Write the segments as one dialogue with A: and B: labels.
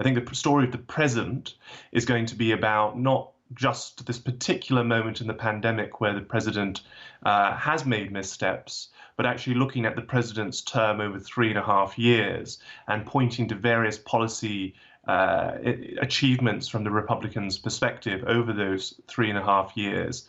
A: I think the story of the present is going to be about not just this particular moment in the pandemic where the president has made missteps, but actually looking at the president's term over 3.5 years and pointing to various policy achievements from the Republicans' perspective over those 3.5 years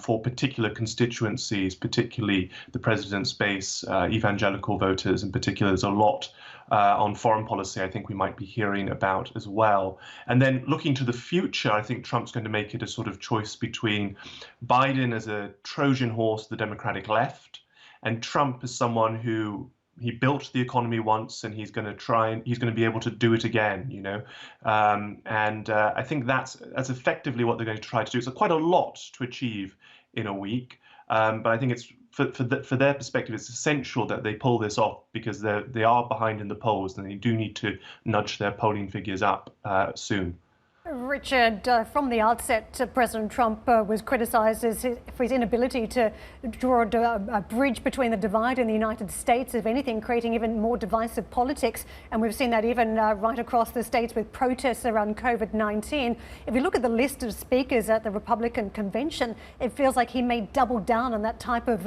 A: for particular constituencies, particularly the president's base, evangelical voters in particular. There's a lot on foreign policy I think we might be hearing about as well. And then looking to the future, I think Trump's going to make it a sort of choice between Biden as a Trojan horse, the Democratic left, and Trump as someone who he built the economy once, and he's going to be able to do it again, you know. I think that's effectively what they're going to try to do. It's quite a lot to achieve in a week, but I think it's for their perspective, it's essential that they pull this off because they are behind in the polls, and they do need to nudge their polling figures up soon.
B: Richard, from the outset, President Trump was criticised for his inability to draw a bridge between the divide in the United States, if anything, creating even more divisive politics. And we've seen that even right across the states with protests around COVID-19. If you look at the list of speakers at the Republican convention, it feels like he may double down on that type of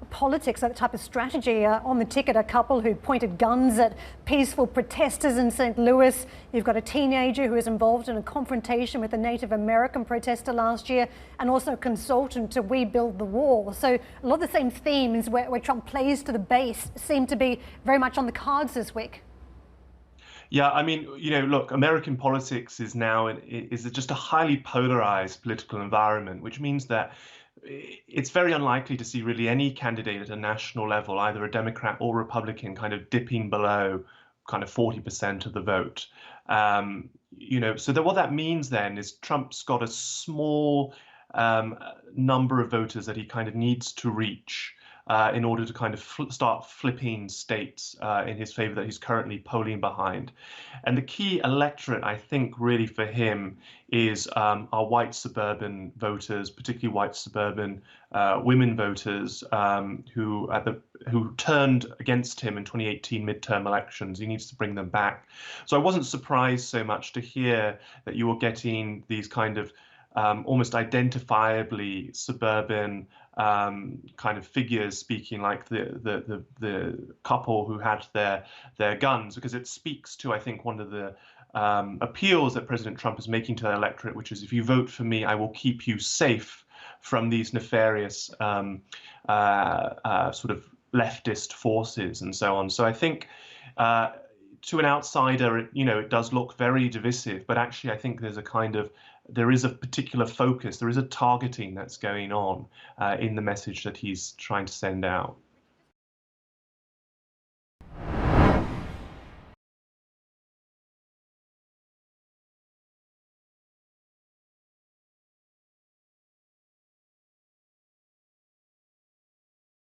B: politics, that type of strategy. On the ticket, a couple who pointed guns at peaceful protesters in St. Louis. You've got a teenager who is involved in a confrontation with a Native American protester last year, and also a consultant to We Build the Wall. So a lot of the same themes where Trump plays to the base seem to be very much on the cards this week.
A: Yeah, I mean, you know, look, American politics is just a highly polarized political environment, which means that it's very unlikely to see really any candidate at a national level, either a Democrat or Republican, kind of dipping below kind of 40% of the vote. You know, so what that means then is Trump's got a small number of voters that he kind of needs to reach in order to kind of start flipping states in his favor that he's currently polling behind. And the key electorate, I think, really for him is our white suburban voters, particularly white suburban women voters who turned against him in 2018 midterm elections. He needs to bring them back. So I wasn't surprised so much to hear that you were getting these kind of almost identifiably suburban kind of figures speaking, like the couple who had their guns, because it speaks to, I think, one of the appeals that President Trump is making to the electorate, which is, if you vote for me, I will keep you safe from these nefarious sort of leftist forces and so on. So I think to an outsider, you know, it does look very divisive, but actually I think there is a particular focus, there is a targeting that's going on in the message that he's trying to send out.